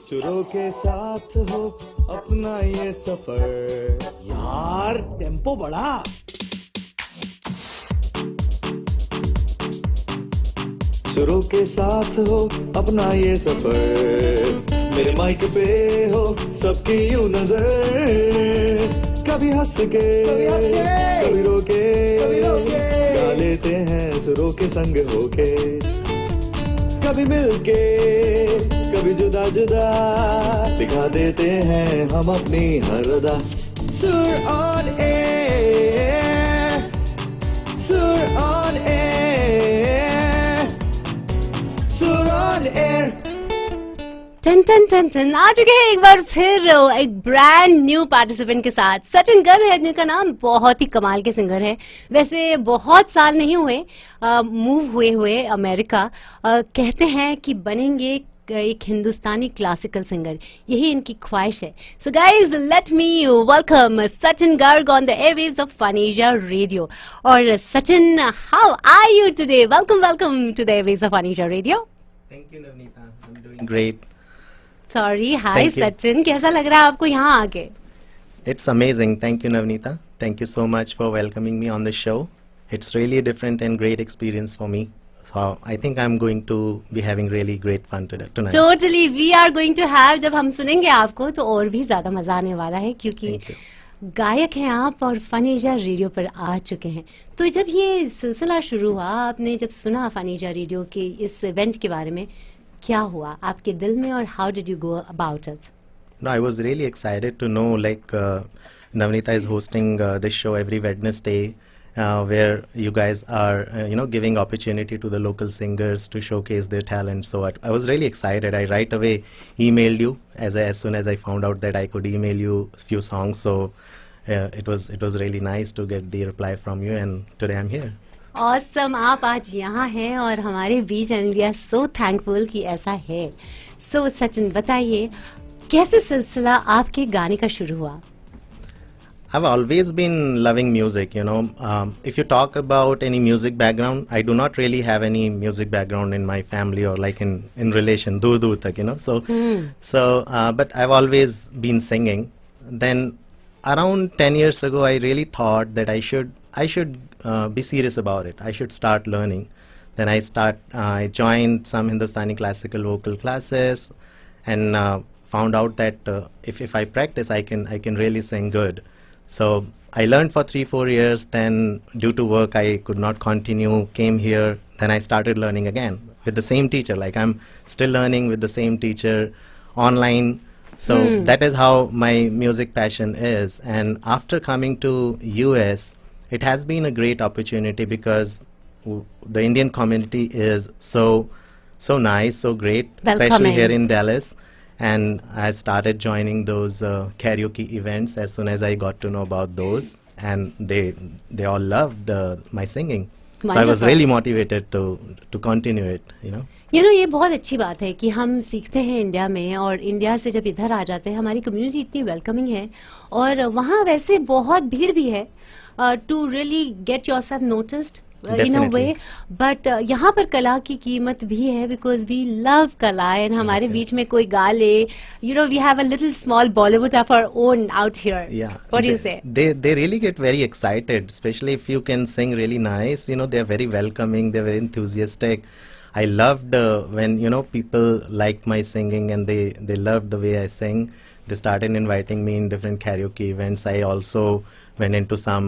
सुरों के साथ हो अपना ये सफर। यार टेम्पो बढ़ा। सुरों के साथ हो अपना ये सफर। मेरे माइक पे हो सबकी यूं नजर। कभी हंस के कभी रो के गा लेते हैं सुरों के संग होके। कभी मिलके कभी जुदा जुदा दिखा देते हैं हम अपनी हर अदा। Sur on air, Sur on air, Sur on air. टन टन टन टन आ चुके हैं एक बार फिर एक ब्रांड न्यू पार्टिसिपेंट के साथ। सचिन गर्ग है जिनका नाम, बहुत ही कमाल के सिंगर है। वैसे बहुत साल नहीं हुए मूव हुए अमेरिका। कहते हैं कि बनेंगे एक हिंदुस्तानी क्लासिकल सिंगर, यही इनकी ख्वाहिश है। So guys let me welcome Sachin Garg on the airwaves of Funiza radio. और Sachin, how are you today? Welcome welcome to the airwaves of Funiza radio. Thank you, Navneeta. I'm doing great. Sorry, hi Thank you. Sachin, कैसा लग रहा है आपको यहाँ आके? It's amazing. Thank you, Navneeta. Thank you so much for welcoming me on the show. It's really a different and great experience for me. So I think I'm going to be having really great fun tonight. Totally we are going to have, जब हम सुनेंगे आपको तो और भी ज्यादा मजा आने वाला है, क्योंकि Thank you. गायक हैं आप और फनीजा रेडियो पर आ चुके हैं। तो जब ये सिलसिला शुरू हुआ, आपने जब सुना फनीजा रेडियो के इस इवेंट के बारे में, क्या हुआ आपके दिल में और how did you go about it? No, I was really excited to know Navneeta is hosting this show every Wednesday where you guys are, giving opportunity to the local singers to showcase their talent. So I was really excited. I right away emailed you as soon as I found out that I could email you a few songs. So it was really nice to get the reply from you, and today I'm here. Awesome, आप आज यहाँ हैं और हमारे बीच, and we are so thankful कि ऐसा है। सो सचिन बताइए, कैसे सिलसिला आपके गाने का शुरू हुआ? I've always been loving music, if you talk about any music background, I do not really have any music background in my family or like in relation, dur tak, but I've always been singing. Then around 10 years ago, I really thought that I should be serious about it. I should start learning. Then I joined some Hindustani classical vocal classes and found out that if I practice, I can really sing good. So I learned for 3-4 years. Then due to work, I could not continue. Came here. Then I started learning again with the same teacher. Like I'm still learning with the same teacher online. So that is how my music passion is. And after coming to US, it has been a great opportunity because the Indian community is so nice, so great, especially Welcoming. here in Dallas. And I started joining those karaoke events as soon as I got to know about those, and they all loved my singing. So I was Wonderful. really motivated to continue it. ये बहुत अच्छी बात है कि हम सीखते हैं India में, और इंडिया से जब इधर आ जाते हैं, हमारी कम्युनिटी इतनी वेलकमिंग है, और वहाँ वैसे बहुत भीड़ भी है to really get yourself noticed in a way. But यहाँ पर कला की कीमत भी है, बिकॉज वी लव कला, एंड हमारे बीच में कोई गा ले, we have a little small Bollywood of our own out here. Yeah. What do you say? They really get very excited, especially if you can sing really nice. They are very welcoming. They're very enthusiastic. I loved when people liked my singing and they loved the way I sing. They started inviting me in different karaoke events. I also went into some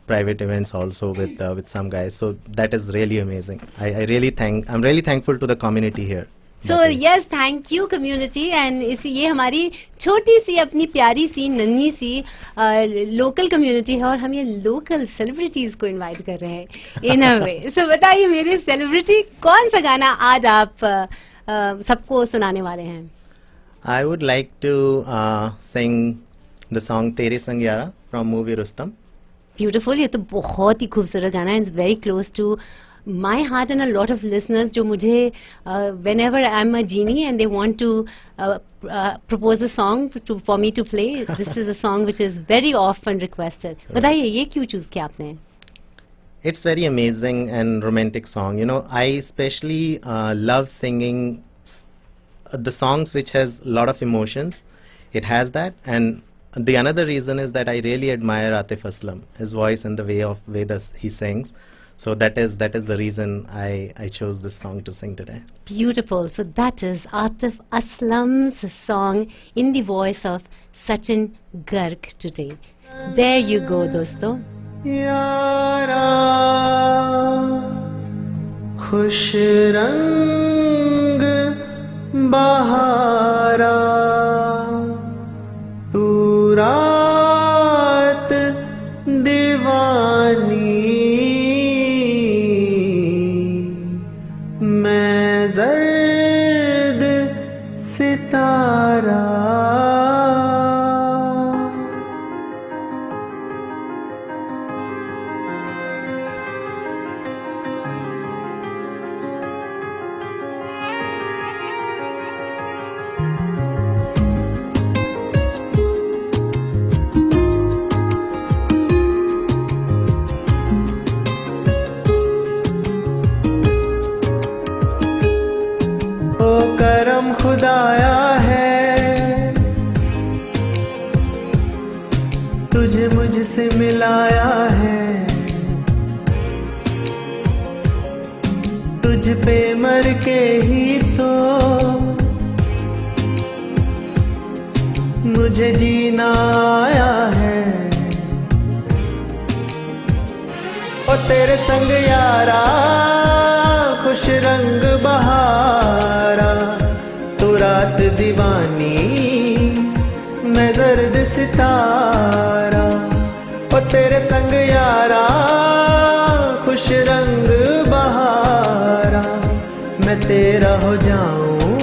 private events also with some guys. So that is really amazing. I'm really thankful to the community here. So yes, thank you community. And ये हमारी छोटी सी, अपनी प्यारी सी, नन्ही सी local community है, और हम ये लोकल सेलिब्रिटीज को इनवाइट कर रहे हैं इन अ वे। सो बताइए मेरे सेलिब्रिटी, कौन सा गाना आज आप सबको सुनाने वाले हैं? I would like to sing the song Tere Sang Yara from movie Rustam. Beautiful, ये तो बहुत ही खूबसूरत गाना है, it's very close to my heart and a lot of listeners, जो मुझे whenever I am a genie and they want to propose a song for me to play, this is a song which is very often requested. बताइए ये क्यों choose किया आपने? It's very amazing and romantic song. I especially love singing the songs which has a lot of emotions, it has that. And the another reason is that I really admire Atif Aslam, his voice and the way he sings. So that is the reason I chose this song to sing today. Beautiful. So that is Atif Aslam's song in the voice of Sachin Garg today. There you go, dosto. यारा खुश रंग बहारा तू रात दीवानी मैं जर्द सितारा करम खुदाया है तुझे मुझसे मिलाया है तुझ पे मर के ही तो मुझे जीना आया है ओ तेरे संग यारा खुश रंग बहारा तू रात दीवानी मैं जर्द सितारा ओ तेरे संग यारा खुश रंग बहारा मैं तेरा हो जाऊं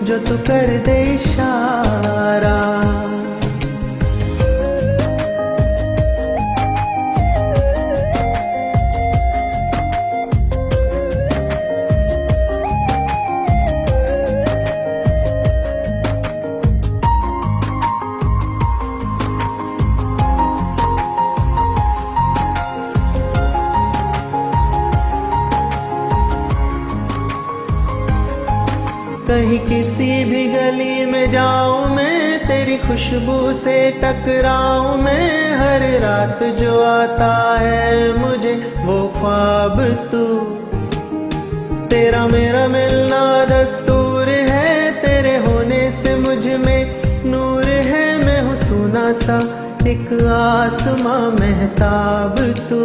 जो तू कर दे इशारा कहीं किसी भी गली में जाऊं मैं तेरी खुशबू से टकराऊं मैं हर रात जो आता है मुझे वो ख्वाब तू तेरा मेरा मिलना दस्तूर है तेरे होने से मुझ में नूर है मैं हूँ सोना सा एक आसमां महताब तू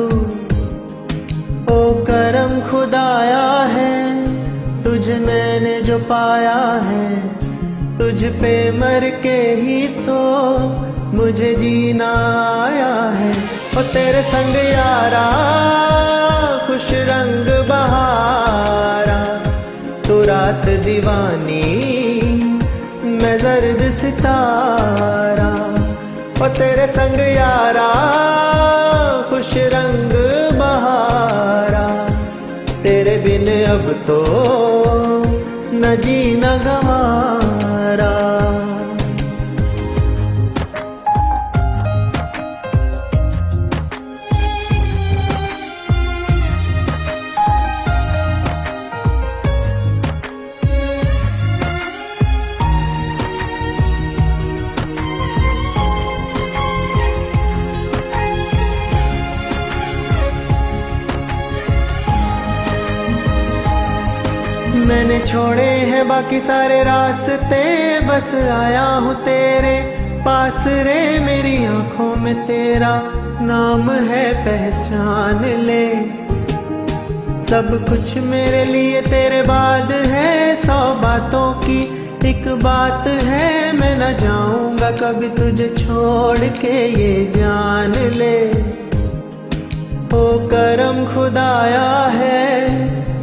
ओ करम खुदाया है तुझ मैंने जो पाया है तुझ पे मर के ही तो मुझे जीना आया है ओ तेरे संग यारा खुश रंग बहारा तू रात दीवानी मैं जर्द सितारा ओ तेरे संग यारा खुश रंग बहारा तेरे बिन अब तो न जीना गवारा मैंने छोड़े हैं बाकी सारे रास्ते बस आया हूँ तेरे पास रे मेरी आंखों में तेरा नाम है पहचान ले सब कुछ मेरे लिए तेरे बाद है 100 बातों की एक बात है मैं न जाऊंगा कभी तुझे छोड़ के ये जान ले ओ करम खुदाया है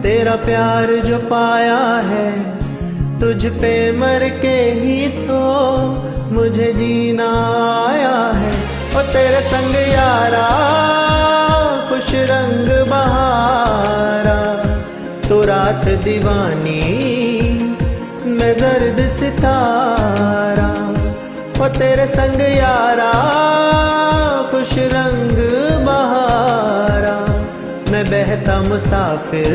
तेरा प्यार जो पाया है तुझ पे मर के ही तो मुझे जीना आया है ओ तेरे संग यारा खुश रंग बहारा तो रात दीवानी मैं जर्द सितारा ओ तेरे संग यारा खुश रंग बहारा मैं बहता मुसाफिर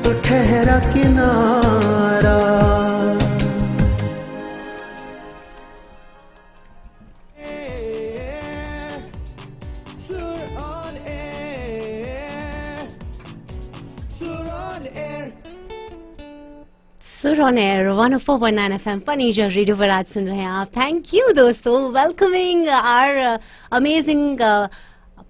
तू ठहरा किनारा सुर ऑन एयर 104.9 FM पनीजा रेडियो पर आज सुन रहे हैं आप. थैंक यू दोस्तों. Welcoming our amazing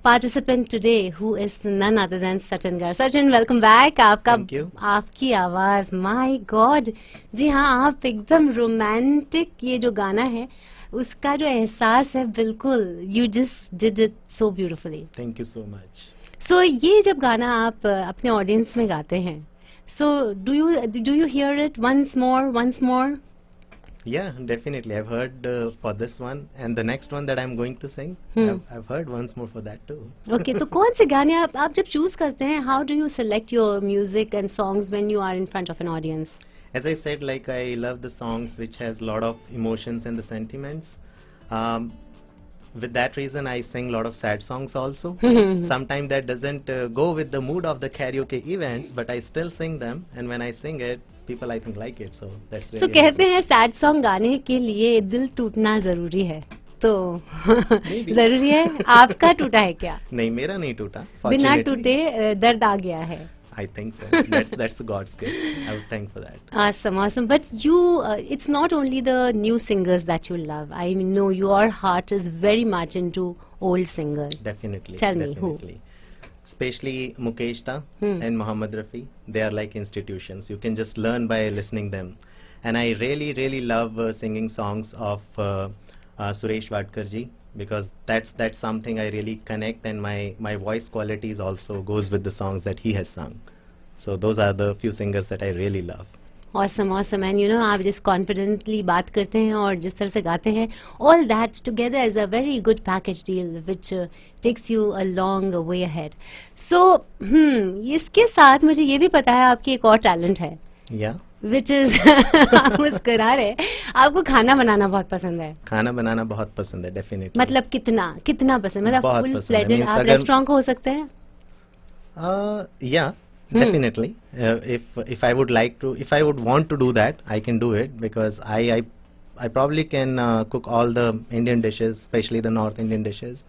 participant today who is none other than Sachin Gar. Sachin, welcome back. Thank you. आपकी आवाज, my God. जी हाँ, आप एकदम रोमांटिक, ये जो गाना है उसका जो एहसास है, बिल्कुल you just did it so beautifully. Thank you so much. So ये जब गाना आप अपने ऑडियंस में गाते हैं, so do you hear it once more? Yeah, definitely. I've heard for this one and the next one that I'm going to sing. I've heard once more for that too. Okay, तो कौन से गाने आप जब choose करते हैं, how do you select your music and songs when you are in front of an audience? As I said, like I love the songs which has a lot of emotions and the sentiments. With that reason, I sing a lot of sad songs also. Sometimes that doesn't go with the mood of the karaoke events, but I still sing them. And when I sing it, people I think like it. So that's really So कहते हैं sad song गाने के लिए दिल टूटना जरूरी है. तो जरूरी है. आपका टूटा है क्या? नहीं, मेरा नहीं टूटा. बिना टूटे दर्द आ गया है. I think so. That's God's gift. I would thank for that. Awesome. But you, it's not only the new singers that you love. I know your heart is very much into old singers. Definitely. Tell me who. Especially Mukesh Da and Mohammed Rafi. They are like institutions. You can just learn by listening them. And I really love singing songs of Suresh Vadkar ji, because that's something I really connect, and my voice qualities also goes with the songs that he has sung. So those are the few singers that I really love. Awesome. And you know, आप जिस confidently बात करते हैं और जिस तरह से गाते हैं, all that together is a very good package deal which takes you a long way ahead. So इसके साथ मुझे ये भी पता है आपकी एक और टैलेंट है. Yeah. Which is आप मुस्कुरा रहे, आपको खाना बनाना बहुत पसंद है. खाना बनाना बहुत पसंद है, definitely. मतलब कितना पसंद, मतलब बहुत फुल पसंद है. फ्लेजेड आप रेस्टोरेंट को हो सकते हैं. Yeah, definitely. If I would like to, if I would want to do that, I can do it, because I probably can cook all the Indian dishes, especially the North Indian dishes.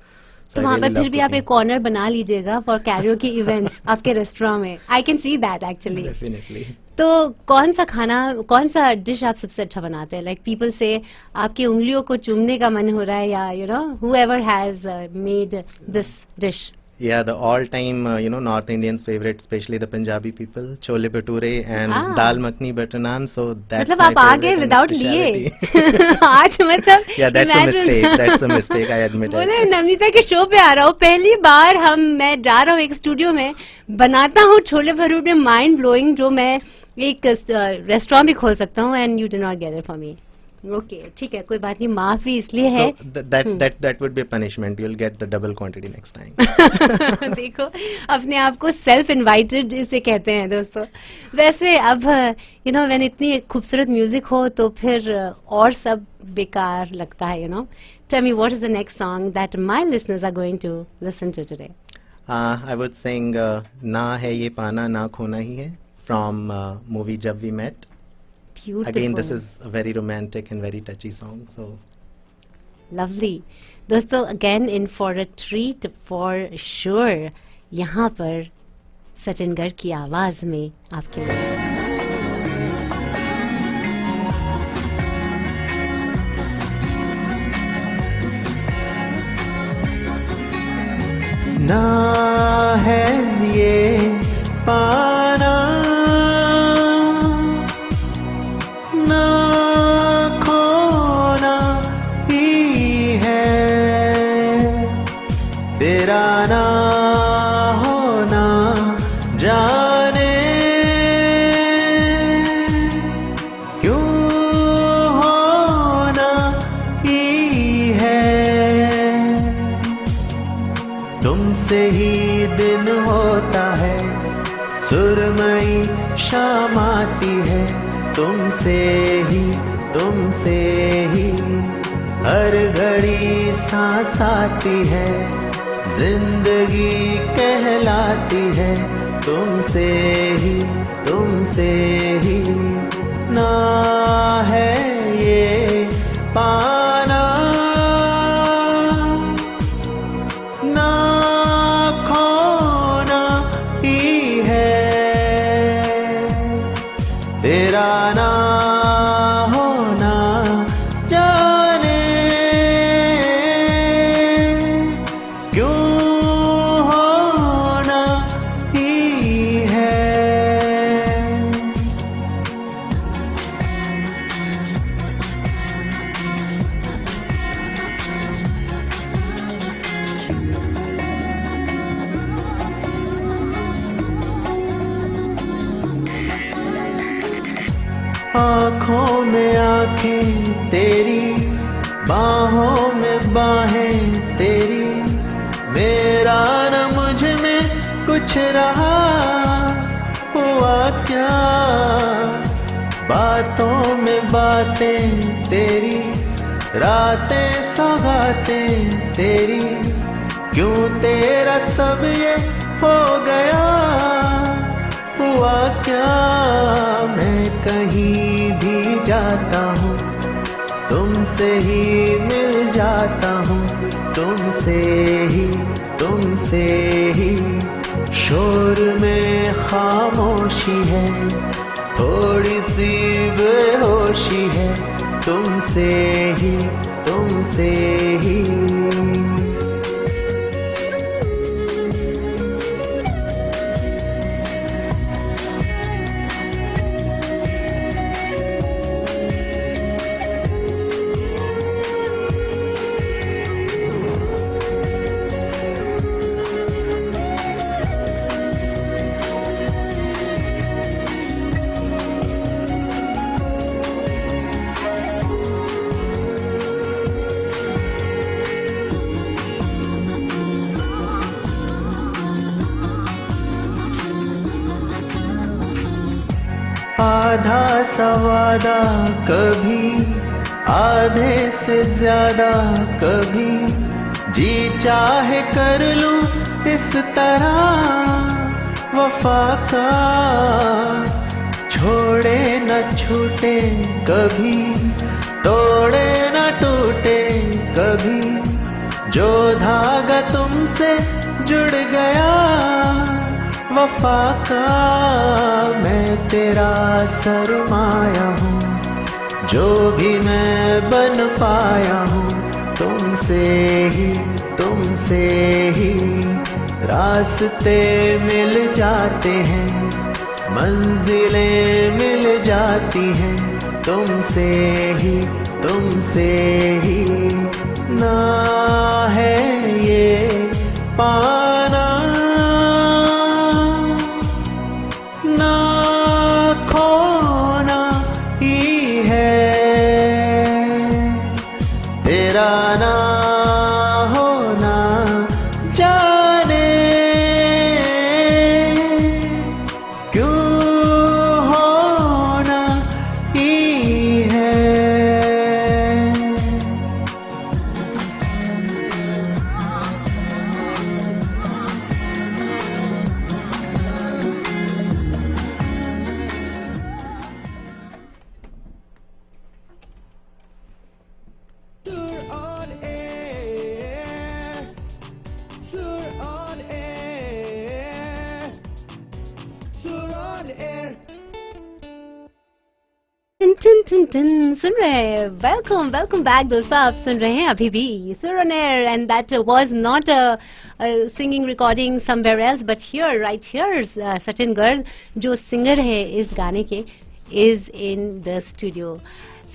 तो वहाँ पर फिर भी आप एक corner बना लीजिएगा for karaoke events आपके रेस्टोरेंट में. I can see that actually. Definitely. तो कौन सा डिश आप सबसे अच्छा बनाते हैं? लाइक पीपल से आपकी उंगलियों को चूमने का मन हो रहा है, या you know whoever has made this dish. Yeah, the all-time North Indians favorite, especially the Punjabi people, chole bhature and dal makhni butter naan. So that's मतलब my आप आ गए favorite विदाउट and लिए. speciality. आज मतलब Yeah, that's a imagine. mistake. That's a mistake. I admit बोले it. Navneeta के show पे आ रहा हूँ, पहली बार मैं जा रहा हूँ एक स्टूडियो में, बनाता हूँ छोले भटूरे, माइंड ब्लोइंग, जो मैं एक रेस्टोरेंट भी खोल सकता हूँ, and you do not get it for me. Okay, ठीक है, कोई बात नहीं, माफी इसलिए है. So that would be a punishment. You'll get the double quantity next time. देखो, अपने आप को सेल्फ इनवाइटेड इसे कहते हैं दोस्तों. वैसे अब यू नो, व्हेन इतनी खूबसूरत म्यूजिक हो तो फिर और सब बेकार लगता है. You know, tell me what is the next song that my listeners are going to listen to today. I would sing ना है ये पाना ना खोना ही है from movie Jab We Met. Beautiful. Again, this is a very romantic and very touchy song. So lovely. दोस्तों, again in for a treat for sure. यहाँ पर सचिन गर्ग की आवाज में आपके लिए. ना है ये पाना ना खोना ही है, तेरा ना होना जाने क्यों होना ही है, तुमसे ही दिन होता है, सुरमई शाम आती है, तुमसे ही हर घड़ी सांस आती है, जिंदगी कहलाती है, तुमसे ही ना है ये पाना ना खोना ही है, तेरा ना आँखों में आँखें तेरी, बाहों में बाहें तेरी, मेरा न मुझ में कुछ रहा, हुआ क्या? बातों में बातें तेरी, रातें सौगातें तेरी, क्यों तेरा सब ये हो गया, हुआ क्या? मैं कहीं भी जाता हूँ, तुमसे ही मिल जाता हूँ, तुमसे ही शोर में खामोशी है, थोड़ी सी बेहोशी है, तुमसे ही आधा सवादा कभी, आधे से ज्यादा कभी, जी चाहे कर लूं इस तरह वफा का, छोड़े न छूटे कभी, तोड़े न टूटे कभी, जो धागा तुमसे जुड़ गया वफा का, मैं तेरा सरमाया हूँ, जो भी मैं बन पाया हूँ, तुमसे ही रास्ते मिल जाते हैं, मंजिलें मिल जाती हैं, तुमसे ही ना है ये पाना, ना खोना ही है, तेरा ना होना जाने क्यों होना ही है। Sur on air, Sur on air, Sur on air. टन टन टन सुन रहे हैं, वेलकम बैक दोस्तों, आप सुन रहे हैं अभी भी सुर on air, and that was not a singing recording somewhere else but here, right here, Sachin Garg जो सिंगर है इस गाने के, is in the studio.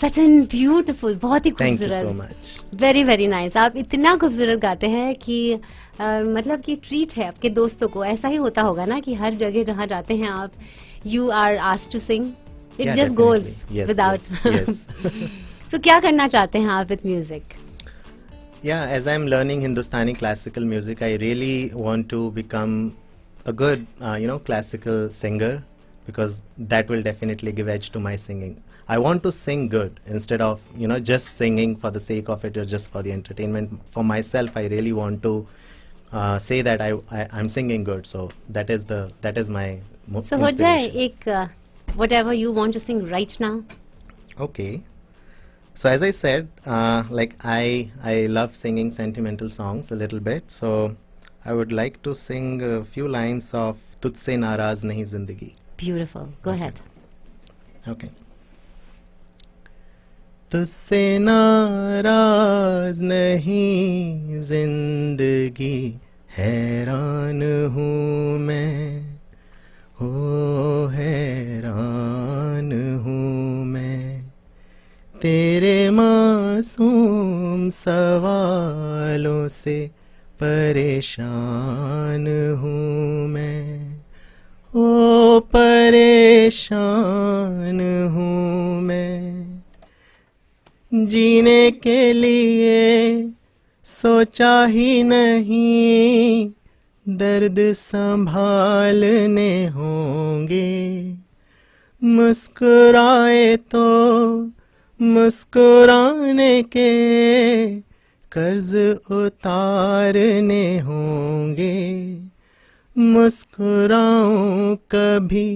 Sachin beautiful, बहुत ही Thank you so खूबसूरत, much. Very very nice. आप इतना खूबसूरत गाते हैं कि मतलब कि ट्रीट है आपके दोस्तों को। ऐसा ही होता होगा ना कि हर जगह जहाँ जाते हैं आप, you are asked to sing, it Yeah, just goes definitely. Yes, without yes. So क्या करना चाहते हैं आप with music? Yeah, as I'm learning Hindustani classical music, I really want to become a good, classical singer, because that will definitely give edge to my singing. I want to sing good instead of, just singing for the sake of it or just for the entertainment. For myself, I really want to say that I'm singing good. So that is my So हो जाए inspiration. एक whatever you want to sing right now. Okay. So as I said, I love singing sentimental songs a little bit. So I would like to sing a few lines of "Tujhse Naraz Nahi Zindagi." Beautiful. Go ahead. Okay. तुझसे नाराज नहीं जिंदगी, हैरान हूँ मैं, हो हैरान हूँ मैं, तेरे मासूम सवालों से परेशान हूँ मैं, ओ परेशान हूँ मैं, जीने के लिए सोचा ही नहीं, दर्द संभालने होंगे, मुस्कुराए तो मुस्कुराने के कर्ज उतारने होंगे, मुस्कुराऊं कभी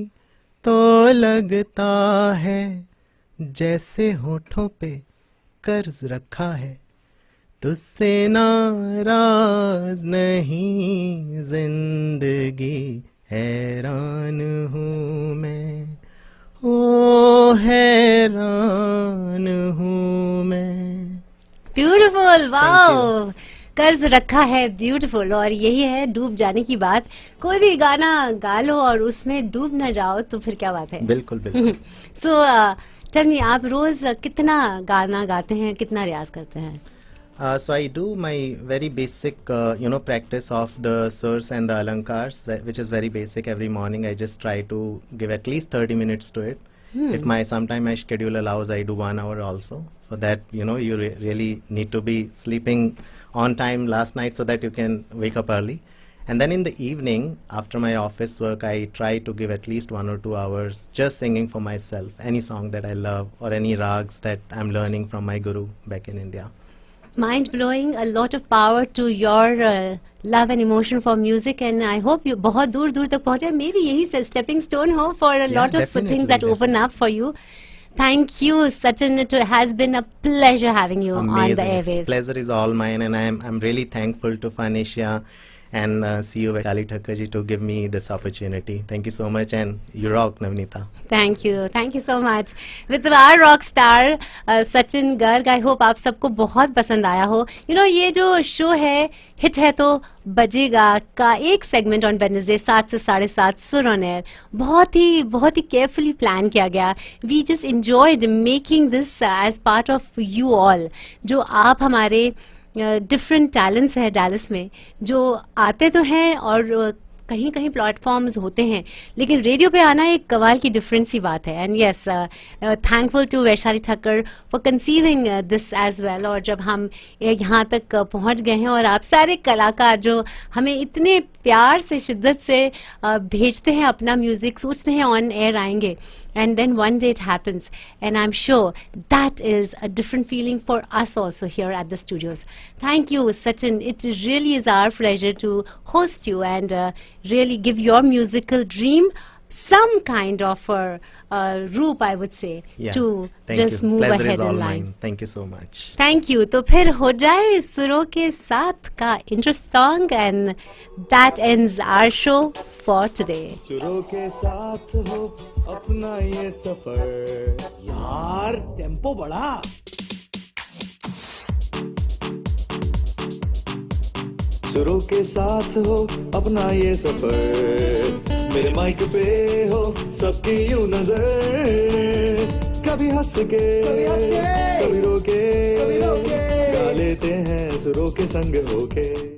तो लगता है जैसे होठों पे कर्ज रखा है, तुझसे नाराज नहीं जिंदगी, हैरान हूँ मैं, ओ हैरान हूँ मैं। ब्यूटीफुल, वाओ, कर्ज रखा है, ब्यूटीफुल। और यही है डूब जाने की बात। कोई भी गाना गा लो और उसमें डूब ना जाओ तो फिर क्या बात है। बिल्कुल बिल्कुल। सो टेल मी, आप रोज कितना गाना गाते हैं, कितना रियाज करते हैं? So I do my very basic, practice of the surs and the alankars, which is very basic. Every morning I just try to give at least 30 minutes to it. If sometime my schedule allows, I do 1 hour also. For that, you really need to be sleeping on time last night so that you can wake up early. And then in the evening, after my office work, I try to give at least 1 or 2 hours just singing for myself, any song that I love or any rags that I'm learning from my guru back in India. Mind blowing, a lot of power to your love and emotion for music, and I hope you बहुत दूर दूर तक पहुंचे. Maybe यही से stepping stone हो for a lot of definitely, things that open up for you. Thank you, Sachin. It has been a pleasure having you Amazing. on the It's airwaves. pleasure is all mine, and I'm really thankful to Phanesia and CEO Vaishali Thakkar ji to give me this opportunity. Thank you so much, and you rock, Navneeta. Thank you so much. With our rock star Sachin Garg, I hope आप सबको बहुत पसंद आया हो. ये जो show है, hit है तो बजेगा का एक सेगमेंट ऑन वेडनेसडे 7 से 7:30 सुर ऑन एयर बहुत ही केयरफुली प्लान किया गया. We just enjoyed making this as part of you all. जो आप हमारे डिफरेंट टैलेंट्स है डैलस में, जो आते तो हैं और कहीं कहीं प्लेटफॉर्म्स होते हैं, लेकिन रेडियो पे आना एक कमाल की डिफरेंट सी बात है. And yes, thankful to Vaishali Thakkar for conceiving this as well. और जब हम यहाँ तक पहुँच गए हैं और आप सारे कलाकार जो हमें इतने प्यार से शिद्दत से भेजते हैं अपना म्यूजिक, सोचते हैं ऑन एयर आएंगे, and then one day it happens, and I'm sure that is a different feeling for us also here at the studios. Thank you, Sachin. It really is our pleasure to host you and really give your musical dream some kind of roop, I would say, Yeah. to Thank just you. move Pleasure ahead is all in line. mine. Thank you so much. Thank you. तो फिर हो जाए सुरों के साथ का intro song, and that ends our show for today. सुरों के साथ हो अपना ये सफर, यार टेम्पो बढ़ा. सुरों के साथ हो अपना ये सफर, मेरे माइक पे हो सबकी यूं नजर, कभी हंस के कभी रो के गा लेते हैं सुरों के संग होके.